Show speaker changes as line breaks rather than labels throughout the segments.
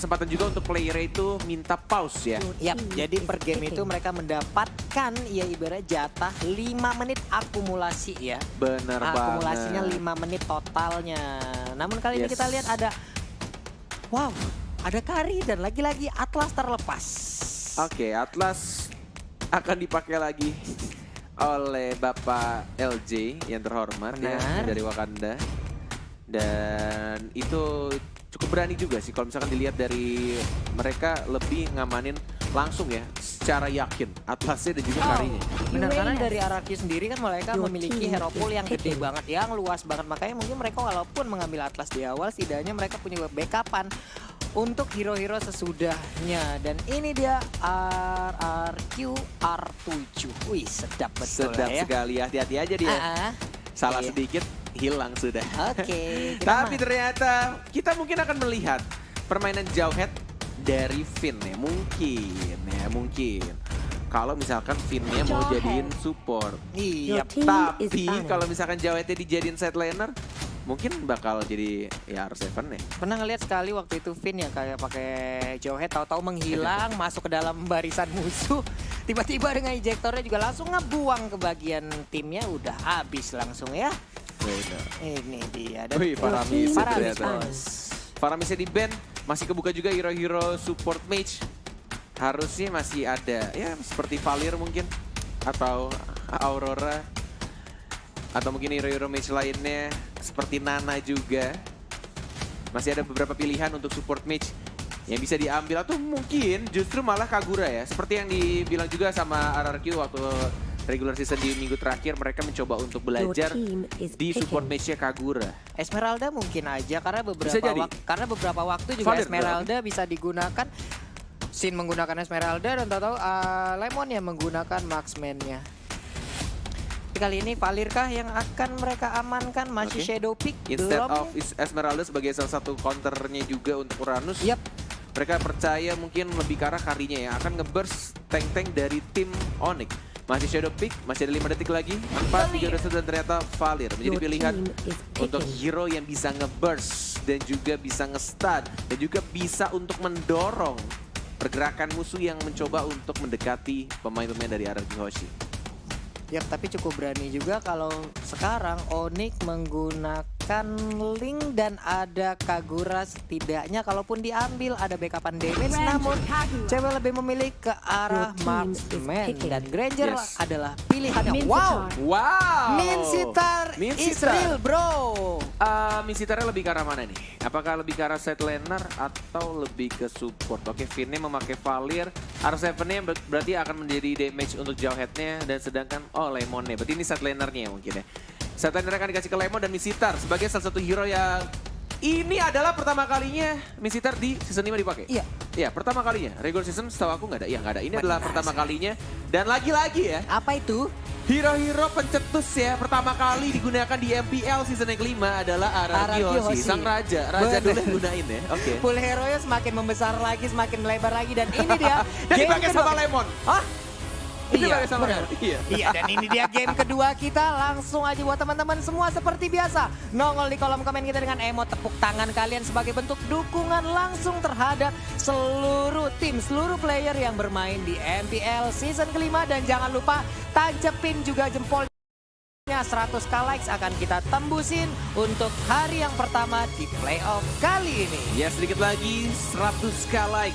kesempatan juga untuk player itu minta pause ya.
Yap, jadi per game itu mereka mendapatkan ya ibarat jatah 5 menit akumulasi ya.
Bener
Akumulasinya
banget.
5 menit totalnya. Namun kali ini
Yes.
kita lihat ada, wow, ada Kari dan lagi-lagi Atlas terlepas.
Oke, Atlas akan dipakai lagi oleh Bapak LJ yang terhormat ya
Benar.
dari Wakanda. Dan itu cukup berani juga sih kalau misalkan dilihat dari mereka lebih ngamanin langsung ya secara yakin Atlasnya dan juga Karinya.
Benar, karena
Uranus.
dari Araki sendiri kan mereka
Your
memiliki
team
hero pool
is
yang gede
picking.
banget, yang luas banget. Makanya mungkin mereka walaupun mengambil Atlas di awal, setidaknya mereka punya backupan untuk hero-hero sesudahnya. Dan ini dia RRQ R7. Wih, sedap betul
Sedap
ya.
sekali, hati-hati aja dia. Salah
Iya.
sedikit hilang sudah.
Oke.
Tapi ternyata kita mungkin akan melihat permainan Jawhead dari Finn ya. Mungkin. Kalau misalkan Finn-nya mau
Jawhead.
jadiin support.
Iya.
Your team is
Tapi
banned.
kalau misalkan Jawheadnya dijadiin side laner, mungkin bakal jadi ya R7 ya.
Pernah ngeliat sekali waktu itu Finn yang kayak pakai Jawhead tahu-tahu menghilang masuk ke dalam barisan musuh. Tiba-tiba dengan ejektornya juga langsung ngebuang ke bagian timnya, udah habis langsung ya.
Benar.
Ini dia.
Wih, Faramis
Faramis,
ternyata.
Faramis.
Faramisnya di ban, masih kebuka juga hero-hero support mage. Harusnya masih ada, ya seperti Valir mungkin. Atau Aurora. Atau mungkin hero-hero mage lainnya, seperti Nana juga. Masih ada beberapa pilihan untuk support mage yang bisa diambil. Atau mungkin justru malah Kagura ya. Seperti yang dibilang juga sama RRQ waktu regular season di minggu terakhir. Mereka mencoba untuk
Your
belajar
team is
di support
picking.
mage-nya Kagura.
Esmeralda mungkin aja karena
Bisa jadi.
beberapa waktu juga
Valir
Esmeralda bisa digunakan. Sin menggunakan Esmeralda dan tahu-tahu Lemon yang menggunakan Marksman-nya. Tapi kali ini Valir kah yang akan mereka amankan? Masih
Oke.
Shadow Pick
Instead
belum.
of Esmeralda sebagai salah satu counternya juga untuk Uranus.
Yap.
Mereka percaya mungkin lebih ke arah Karinya yang akan nge-burst tank-tank dari tim Onyx. Masih Shadow Pick, masih ada 5 detik lagi. 4, 3, 2, 1 dan ternyata Valir menjadi
Your
pilihan
team is
untuk
picking.
hero yang bisa nge-burst dan juga bisa nge-stun dan juga bisa untuk mendorong pergerakan musuh yang mencoba untuk mendekati pemain-pemain dari RRQ Hoshi.
Yap, tapi cukup berani juga kalau sekarang Onyx menggunakan Link dan ada Kagura, setidaknya kalaupun diambil ada backupan damage, namun cewek lebih memilih ke arah
Your team is
Marksman
picking.
dan Granger
Yes.
adalah pilihannya.
Min
Wow,
Sitar.
Wow!
Minsitar is
Minsitar.
real bro.
Minsitarnya lebih ke arah mana nih? Apakah lebih ke arah side laner atau lebih ke support? Oke, Finn-nya memakai Valir, R7-nya berarti akan menjadi damage untuk Jawhead-nya dan sedangkan Lemon-nya. Berarti ini side laner-nya mungkin ya. Side laner akan dikasih ke Lemon dan Minsitar sebagai salah satu hero yang ini adalah pertama kalinya Minsitar di season 5 dipakai.
Iya.
Iya, pertama kalinya. Regular season setahu aku nggak ada. Iya, nggak ada. Ini adalah pertama kalinya. Dan lagi-lagi ya,
Apa itu?
hero-hero pencetus ya pertama kali digunakan di MPL season yang kelima adalah RRQ
RRQ
Hoshi,
Hoshi.
sang raja. Raja
Bener.
dulu yang gunain ya. Oke.
Pool hero-nya semakin membesar lagi, semakin melebar lagi dan ini dia
Dan
game
dipakai
kedua.
sama Lemon.
Hah?
Itu
Iya,
dipakai sama
benar.
Lemon. Iya.
Iya, dan ini dia game kedua kita. Langsung aja buat teman-teman semua seperti biasa. Nongol di kolom komen kita dengan emot tepuk tangan kalian sebagai bentuk dukungan langsung terhadap seluruh tim, seluruh player yang bermain di MPL season kelima. Dan jangan lupa tancepin juga jempolnya. 100k likes akan kita tembusin untuk hari yang pertama di playoff kali ini.
Ya sedikit lagi 100k like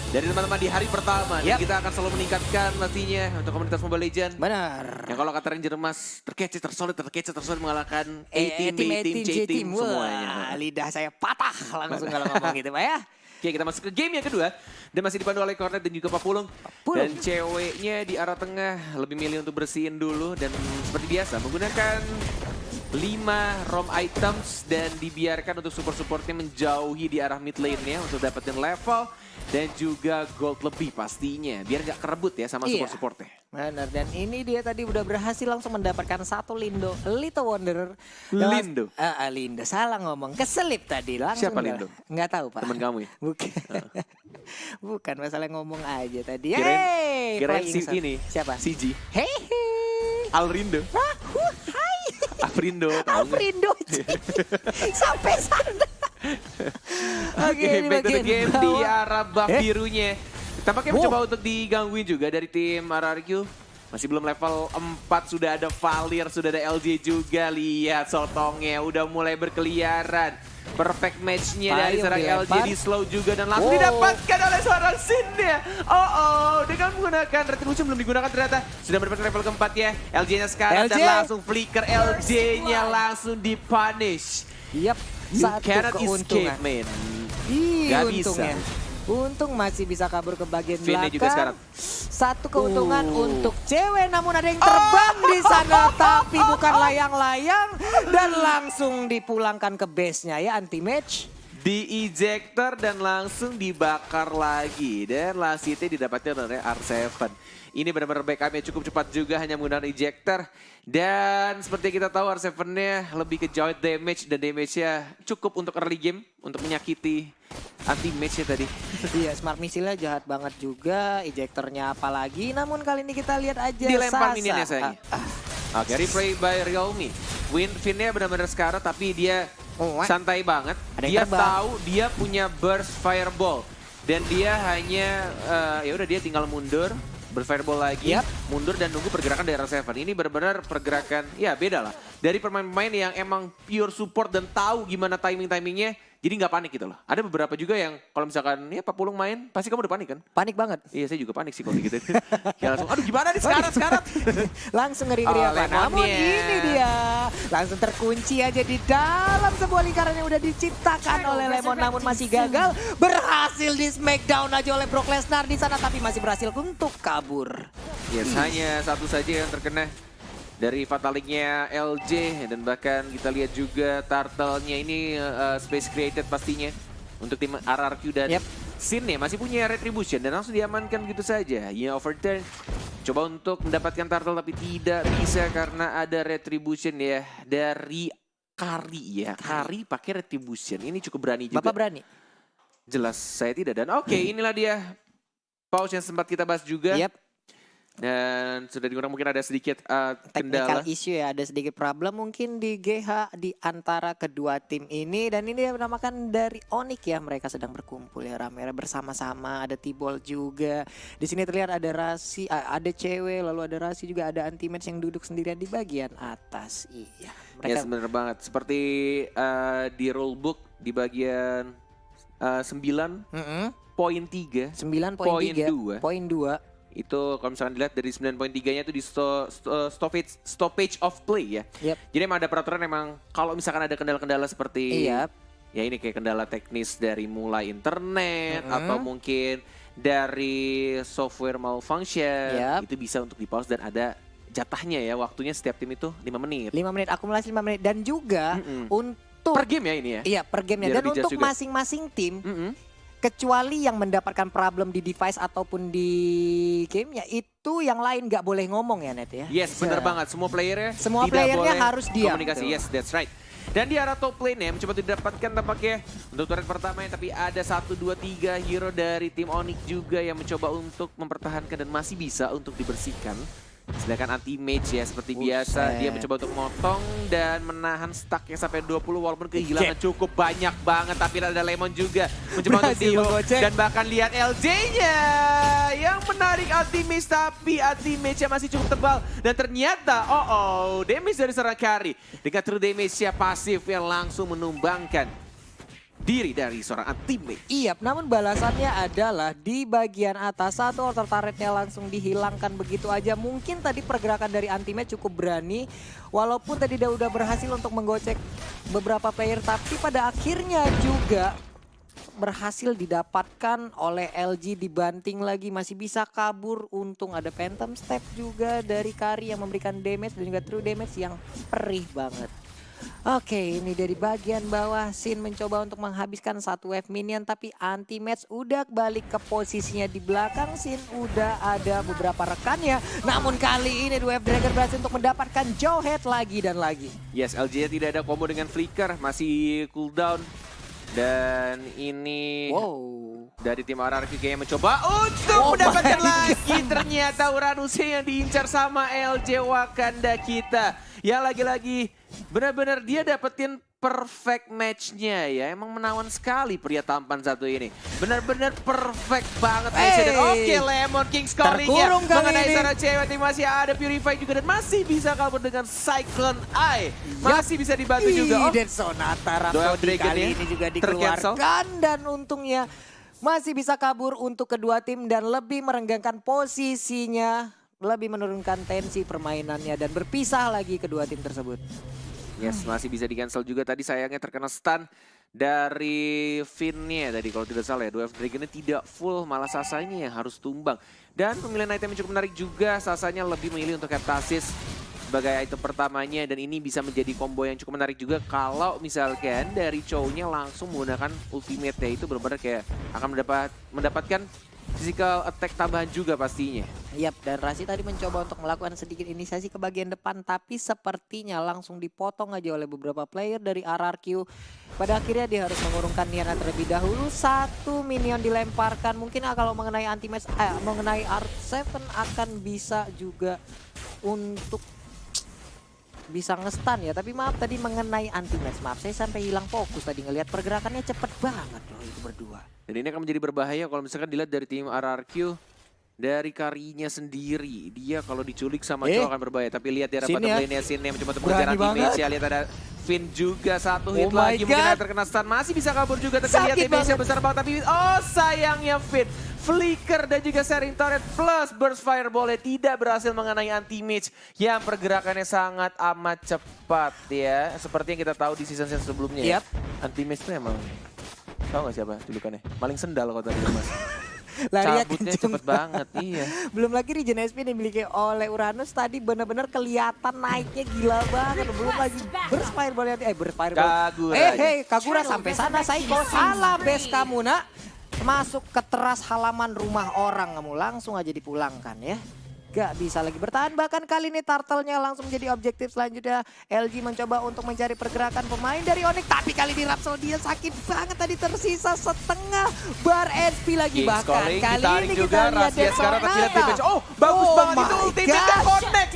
dari teman-teman di hari pertama. Dan
Yap.
kita akan selalu meningkatkan pastinya untuk komunitas Mobile Legends.
Benar.
Yang kalau kata Ranger Emas terkece tersolid mengalahkan A-Team,
A-Team,
B-Team, C-Team
Wah,
semuanya.
lidah saya patah langsung kalau ngomong gitu Pak ya.
Oke, kita masuk ke game yang kedua. Dan masih dipandu oleh Cornet dan juga Papulung.
Papulung.
Dan ceweknya di arah tengah lebih milih untuk bersihin dulu. Dan seperti biasa menggunakan 5 ROM items. Dan dibiarkan untuk support-supportnya menjauhi di arah mid lane-nya untuk dapetin level. Dan juga gold lebih pastinya. Biar nggak kerebut ya sama
Iya.
support-supportnya.
Benar, dan ini dia tadi udah berhasil langsung mendapatkan satu Lindo, Little Wanderer.
Lindo?
Lindo, salah ngomong, keselip tadi langsung.
Siapa Lindo?
Nggak tahu Pak.
Temen kamu ya?
Bukan. Bukan, masalah ngomong aja tadi.
Kirain
Flying
si
Sun.
ini.
Siapa?
CG.
Hehe.
Alrindo.
Hai.
Afrindo. tahu nggak?
Afrindo. Sampai sana. Oke, ini
back to the
bagian
game di
bawah.
arah buff birunya. Tampaknya
Wow.
mencoba untuk digangguin juga dari tim RRQ. Masih belum level 4, sudah ada Valir, sudah ada LJ juga. Lihat sotongnya udah mulai berkeliaran. Perfect match-nya dari
Payung
seorang LJ
dilempar.
di slow juga dan langsung
Wow.
didapatkan oleh seorang Sin ya. Dengan menggunakan Retribution belum digunakan ternyata. Sudah mendapatkan level keempat ya. LJ-nya sekarang dan
LJ.
langsung flicker. LJ-nya langsung dipunish.
Yap,
You
satu
cannot
keuntungan.
escape, man.
Ih,
Gak
untungnya.
bisa.
Untung masih bisa kabur ke bagian
Finlay
belakang.
juga sekarang.
Satu keuntungan untuk cewek, namun ada yang terbang di sana. Tapi bukan layang-layang. Dan langsung dipulangkan ke base-nya ya, anti-match.
Di-ejector dan langsung dibakar lagi. Dan last hit didapatkan oleh R7. Ini benar-benar backupnya cukup cepat juga hanya menggunakan ejector. Dan seperti kita tahu R7-nya lebih ke joint damage. Dan damage-nya cukup untuk early game. Untuk menyakiti anti-match-nya tadi.
Iya, smart missile-nya jahat banget juga. Ejectornya apalagi. Namun kali ini kita lihat aja
Dilempar
Sasa.
minionnya sayangnya. Oke, replay by Realme. Fin-nya benar-benar sekarang tapi dia santai banget.
Ada yang
Dia
terbang.
tahu dia punya burst fireball. Dan dia hanya, ya udah dia tinggal mundur. Berfireball lagi,
Yap.
mundur dan nunggu pergerakan dari R7. Ini benar-benar pergerakan, ya beda lah. Dari pemain-pemain yang emang pure support dan tahu gimana timing-timingnya. Jadi nggak panik gitu loh. Ada beberapa juga yang kalau misalkan ya Pak Pulung main, pasti kamu udah panik kan?
Panik banget.
Iya saya juga panik sih kalau gitu. Ya langsung, aduh gimana nih sekarang?
Langsung ngeri-ngeri
Oh,
apa. Namun
lemonnya.
ini dia. Langsung terkunci aja di dalam sebuah lingkaran yang udah diciptakan oleh Lemon. Namun masih gagal. Berhasil di smackdown aja oleh Brock Lesnar di sana. Tapi masih berhasil untuk kabur.
Yes, hanya satu saja yang terkena dari fatalingnya LJ. Dan bahkan kita lihat juga turtle-nya ini space created pastinya. Untuk tim RRQ dan
Yep.
Sin ya masih punya retribution dan langsung diamankan gitu saja. Ya overturn. Coba untuk mendapatkan turtle tapi tidak bisa karena ada retribution ya dari Kari ya. Kari pakai retribution. Ini cukup berani juga.
Bapak berani?
Jelas saya tidak. Dan oke, inilah dia pause yang sempat kita bahas juga.
Yep.
Dan sudah dikurang mungkin ada sedikit kendala.
Technical issue ya, ada sedikit problem mungkin di GH di antara kedua tim ini. Dan ini dinamakan dari Onyx ya, mereka sedang berkumpul ya rame-rame bersama-sama. Ada T-Ball juga. Di sini terlihat ada Rasi, ada cewek, lalu ada Rasi juga, ada anti-match yang duduk sendirian di bagian atas. Iya, mereka
Yes, benar banget. Seperti di rulebook di bagian 9.3.
9.3, poin 2.
Itu kalau misalkan dilihat dari 9.3-nya itu di stoppage of play ya.
Yep.
Jadi emang ada peraturan emang kalau misalkan ada kendala-kendala seperti
Iya.
ya ini kayak kendala teknis dari mulai internet atau mungkin dari software malfunction
Yep.
itu bisa untuk di pause dan ada jatahnya ya, waktunya setiap tim itu 5 menit.
5 menit, akumulasi 5 menit. Dan juga untuk
Per game ya ini ya.
iya, per gamenya.
Biar
Dan
di-judge
untuk
juga.
masing-masing tim, kecuali yang mendapatkan problem di device ataupun di gamenya, itu yang lain nggak boleh ngomong ya Net ya.
Yes, bener banget. Semua playernya
Semua
tidak
playernya
boleh
harus diam,
komunikasi.
betul.
Yes, that's right. Dan di arah top lane ya, mencoba didapatkan tampaknya untuk turret pertama ya, tapi ada 1, 2, 3 hero dari tim Onyx juga yang mencoba untuk mempertahankan dan masih bisa untuk dibersihkan. Sedangkan anti-mage ya seperti biasa dia mencoba untuk motong dan menahan stacknya sampai 20 walaupun kehilangan cukup banyak banget. Tapi ada Lemon juga mencoba untuk
Berhasil
deal
menggocek.
dan bahkan lihat LJ-nya yang menarik anti-mage tapi anti-mage-nya masih cukup tebal. Dan ternyata damage dari seorang Kari dengan true damage-nya pasif yang langsung menumbangkan diri dari seorang anti-mage.
Iya, namun balasannya adalah di bagian atas satu outer turretnya langsung dihilangkan begitu aja. Mungkin tadi pergerakan dari anti-match cukup berani, walaupun tadi dia udah berhasil untuk menggocek beberapa player, tapi pada akhirnya juga berhasil didapatkan oleh LG, dibanting lagi, masih bisa kabur. Untung ada Phantom Step juga dari Kari yang memberikan damage dan juga true damage yang perih banget. Oke, ini dari bagian bawah Sin mencoba untuk menghabiskan satu wave minion, tapi anti-match udah balik ke posisinya di belakang. Sin udah ada beberapa rekannya, namun kali ini wave Dragon berhasil untuk mendapatkan Jawhead lagi dan lagi.
Yes, LJ tidak ada combo dengan Flicker, masih cooldown. Dan ini dari tim RRQ kayaknya mencoba untuk mendapatkan lagi. Ternyata Uranusnya yang diincar sama LJ Wakanda kita. Ya lagi-lagi benar-benar dia dapetin perfect match-nya ya. Emang menawan sekali pria tampan satu ini. Benar-benar perfect banget match-nya. Dan oke, Lemon King's Calling-nya mengenai sana cewek. Tapi masih ada Purify juga dan masih bisa kabur dengan Cyclone Eye. Masih bisa dibantu juga.
Dan Sonata Rhapsody kali ini juga dikeluarkan. Dan untungnya masih bisa kabur untuk kedua tim dan lebih merenggangkan posisinya. Lebih menurunkan tensi permainannya dan berpisah lagi kedua tim tersebut.
Yes, masih bisa di-cancel juga. Tadi sayangnya terkena stun dari Finn-nya tadi kalau tidak salah ya. 2F Dragon-nya tidak full, malah Sasanya yang harus tumbang. Dan pemilihan item yang cukup menarik juga, Sasanya lebih memilih untuk Heptasis sebagai item pertamanya. Dan ini bisa menjadi combo yang cukup menarik juga kalau misalkan dari Chow-nya langsung menggunakan ultimate-nya itu benar-benar kayak akan mendapatkan physical attack tambahan juga pastinya.
Yap, dan Rasi tadi mencoba untuk melakukan sedikit inisiasi ke bagian depan, tapi sepertinya langsung dipotong aja oleh beberapa player dari RRQ. Pada akhirnya dia harus mengurungkan Niana terlebih dahulu. Satu minion dilemparkan, mungkin kalau mengenai anti-match, mengenai R7 akan bisa juga untuk bisa nge-stun ya. Tapi maaf tadi mengenai anti-match, maaf saya sampai hilang fokus tadi ngelihat pergerakannya cepet banget loh itu berdua.
Dan ini akan menjadi berbahaya kalau misalkan dilihat dari tim RRQ. Dari Karinya sendiri, dia kalau diculik sama Chow akan berbahaya. Tapi lihat dia dapat lane-nya Sin-nya mencoba untuk mengejar anti-match. Lihat ada Finn juga, satu hit lagi. Mungkin ada terkena stun, masih bisa kabur juga. Terlihat damage-nya besar banget. Tapi sayangnya Finn. Flicker dan juga sharing turret plus burst fireball-nya tidak berhasil mengenai anti-mage yang pergerakannya sangat amat cepat ya. Seperti yang kita tahu di season sebelumnya. Anti-mage itu emang, tahu gak siapa julukannya? Maling sendal kalau tadi Mas.
Larinya
cabutnya cepet banget, iya.
Belum lagi regen SP yang dimiliki oleh Uranus tadi benar-benar kelihatan naiknya gila banget. Belum lagi burst fireball Kagura sampai sana Saiko. Salah base kamu nak. Masuk ke teras halaman rumah orang kamu, langsung aja dipulangkan ya. Gak bisa lagi bertahan, bahkan kali ini Turtle-nya langsung menjadi objektif selanjutnya. LG mencoba untuk mencari pergerakan pemain dari Onyx, tapi kali ini Rhapsody dia sakit banget tadi, tersisa setengah bar SP lagi. Bahkan kali ini kita lihat Sonata.
Oh bagus banget itu ultimate connect.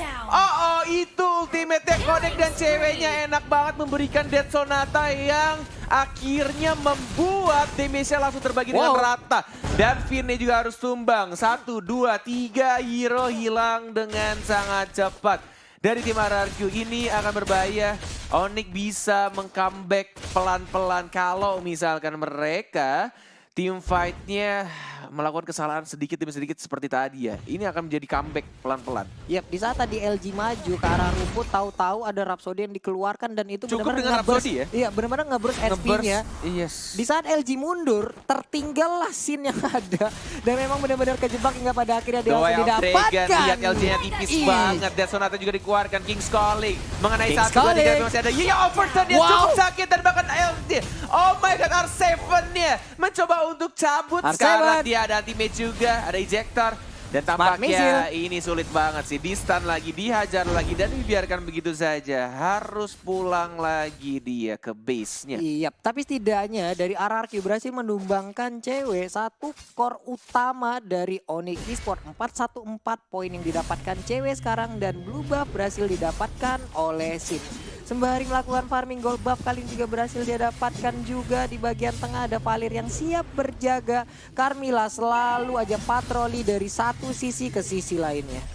Itu ultimate connect dan ceweknya enak banget memberikan Dead Sonata yang akhirnya membuat damage-nya langsung terbagi dengan rata. Dan Finn juga harus tumbang. 1, 2, 3 hero hilang dengan sangat cepat. Dari tim RRQ ini akan berbahaya. Onyx bisa meng-comeback pelan-pelan kalau misalkan mereka team fight-nya melakukan kesalahan sedikit demi sedikit seperti tadi ya. Ini akan menjadi comeback pelan-pelan.
Yap, di saat tadi LG maju ke arah rumput, tahu-tahu ada Rhapsody yang dikeluarkan dan itu
benar-benar nge-burst
ya. Iya, benar-benar nge-burst SP-nya.
Yes.
Di saat LG mundur, tertinggallah scene yang ada dan memang benar-benar kejebak hingga pada akhirnya dia langsung didapatkan.
Lihat LG-nya tipis banget. Dan Sonata juga dikeluarkan. King's Calling mengenai 1, 2, 3 masih ada Overton yang cukup sakit dan bahkan LG. Oh my god, R7-nya mencoba untuk cabut. Sekarang dia ada anti-mage juga, ada ejector. Dan tampaknya ini sulit banget sih. Di-stun lagi, dihajar lagi, dan dibiarkan begitu saja. Harus pulang lagi dia ke base-nya.
Iya, tapi setidaknya dari RRQ berhasil menumbangkan cewek. Satu core utama dari Onyx Esports. 414 poin yang didapatkan cewek sekarang. Dan blue buff berhasil didapatkan oleh Sin. Sembari melakukan farming gold buff kali ini juga berhasil dia dapatkan juga. Di bagian tengah ada Valir yang siap berjaga. Carmilla selalu aja patroli dari satu sisi ke sisi lainnya.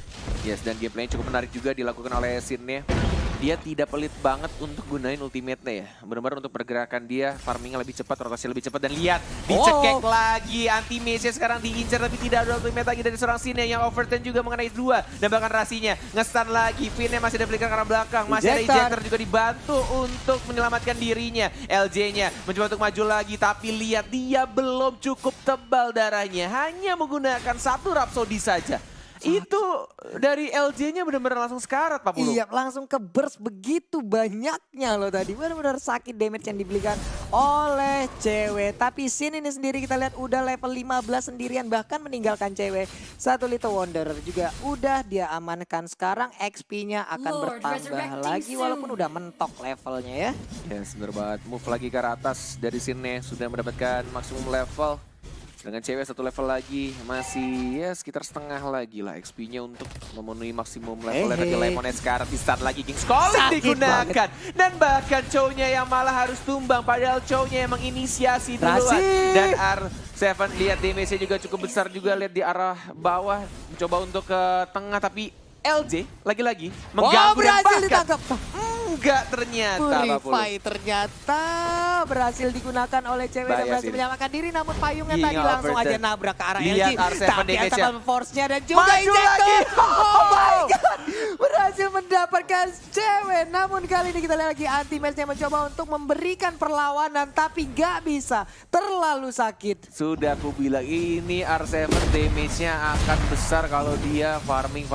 Yes, dan gameplay cukup menarik juga dilakukan oleh Sin-nya. Dia tidak pelit banget untuk gunain ultimate-nya ya. Benar-benar untuk pergerakan dia, farmingnya lebih cepat, rotasi lebih cepat. Dan lihat, dicekek lagi. Anti-mage sekarang diincar tapi tidak ada ultimate lagi dari seorang Sin yang overturn juga mengenai 2. Dan bahkan Rasinya nge-stun lagi. Finn-nya masih ada flicker ke arah belakang. Masih ada ejector juga dibantu untuk menyelamatkan dirinya. LJ-nya mencoba untuk maju lagi. Tapi lihat, dia belum cukup tebal darahnya. Hanya menggunakan satu Rhapsody saja. Itu dari LJ-nya benar-benar langsung sekarat Pak Pulu.
Iya, langsung ke burst begitu banyaknya loh tadi. Benar-benar sakit damage yang diberikan oleh cewek. Tapi Sin ini sendiri kita lihat udah level 15 sendirian, bahkan meninggalkan cewek. Satu Little Wanderer juga udah dia amankan. Sekarang XP-nya akan bertambah lagi walaupun udah mentok levelnya ya.
Yes, benar banget. Move lagi ke arah atas dari Sin-nya sudah mendapatkan maksimum level. Dengan cewek satu level lagi, masih ya sekitar setengah lagi lah XP-nya untuk memenuhi maksimum levelnya dari Lemonade. Sekarang di start lagi King's Calling digunakan. Banget. Dan bahkan cownya yang malah harus tumbang, padahal cownya yang menginisiasi duluan. Dan R7 lihat damage-nya juga cukup besar juga, lihat di arah bawah. Mencoba untuk ke tengah, tapi LJ lagi-lagi mengganggu dan bahkan
ditangkap.
Enggak ternyata
Purify ternyata berhasil digunakan oleh cewek dan berhasil menyelamatkan diri, namun payungnya tadi langsung aja nabrak ke arah LG. Tapi Antaman Force-nya dan juga injector. Oh my god, berhasil mendapatkan cewek. Namun kali ini kita lihat lagi anti-match-nya mencoba untuk memberikan perlawanan, tapi nggak bisa, terlalu sakit.
Sudah aku bilang ini R7 damage-nya akan besar kalau dia farming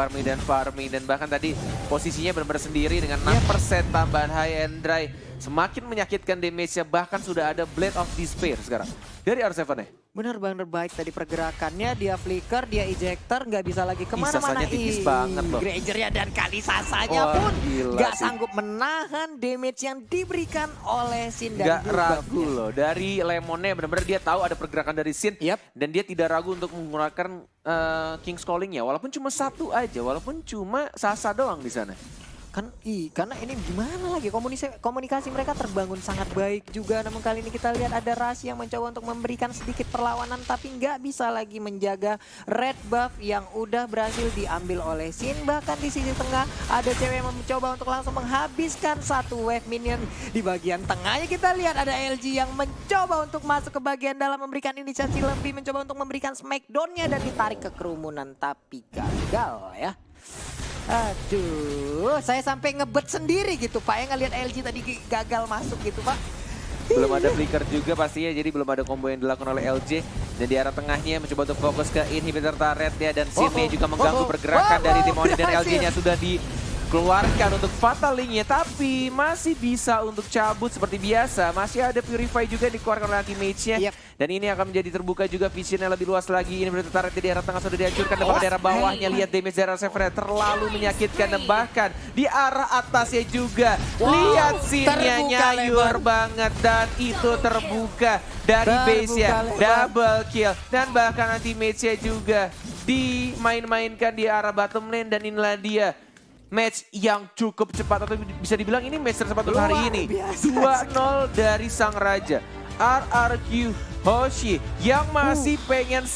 dan bahkan tadi posisinya benar-benar sendiri dengan 6% tambahan high and dry. Semakin menyakitkan damage-nya, bahkan sudah ada Blade of Despair sekarang dari R7 ya.
Bener baik tadi pergerakannya, dia flicker, dia ejector, nggak bisa lagi kemana-mana.
Tipis banget loh.
Granger-nya dan kali sasanya pun nggak sanggup menahan damage yang diberikan oleh Sin.
Nggak ragu loh, dari Lemonnya benar-benar dia tahu ada pergerakan dari Sin. Dan dia tidak ragu untuk menggunakan King's Calling-nya, walaupun cuma satu aja, walaupun cuma Sasa doang di sana.
Karena ini gimana lagi, komunikasi mereka terbangun sangat baik juga. Namun kali ini kita lihat ada Rush yang mencoba untuk memberikan sedikit perlawanan, tapi nggak bisa lagi menjaga red buff yang udah berhasil diambil oleh Sin. Bahkan di sisi tengah ada cewek yang mencoba untuk langsung menghabiskan satu wave minion. Di bagian tengahnya kita lihat ada LG yang mencoba untuk masuk ke bagian dalam, memberikan inisiasi lebih, mencoba untuk memberikan smackdown-nya dan ditarik ke kerumunan, tapi gagal ya. Aduh, saya sampai ngebet sendiri gitu Pak, yang ngelihat LG tadi gagal masuk gitu Pak.
Belum ada flicker juga pastinya, jadi belum ada combo yang dilakukan oleh LG. Dan di arah tengahnya mencoba untuk fokus ke inhibitor turret ya, dan Sin-nya juga mengganggu pergerakan dari Demoni, dan LG-nya sudah dikeluarkan untuk Fatal Link-nya, tapi masih bisa untuk cabut seperti biasa. Masih ada Purify juga dikeluarkan oleh anti-mage-nya. Dan ini akan menjadi terbuka juga vision-nya lebih luas lagi. Ini berarti turret di arah tengah sudah dihancurkan, dan di arah bawahnya lihat damage dari R7 terlalu menyakitkan, dan bahkan di arah atasnya juga. Lihat Sin-nya nyayur banget, dan itu terbuka dari base-nya. Double kill, dan bahkan anti-mage-nya juga dimain-mainkan di arah bottom lane, dan inilah dia. Match yang cukup cepat, atau bisa dibilang ini match tercepat untuk hari ini. 2-0 dari Sang Raja. RRQ Hoshi yang masih pengen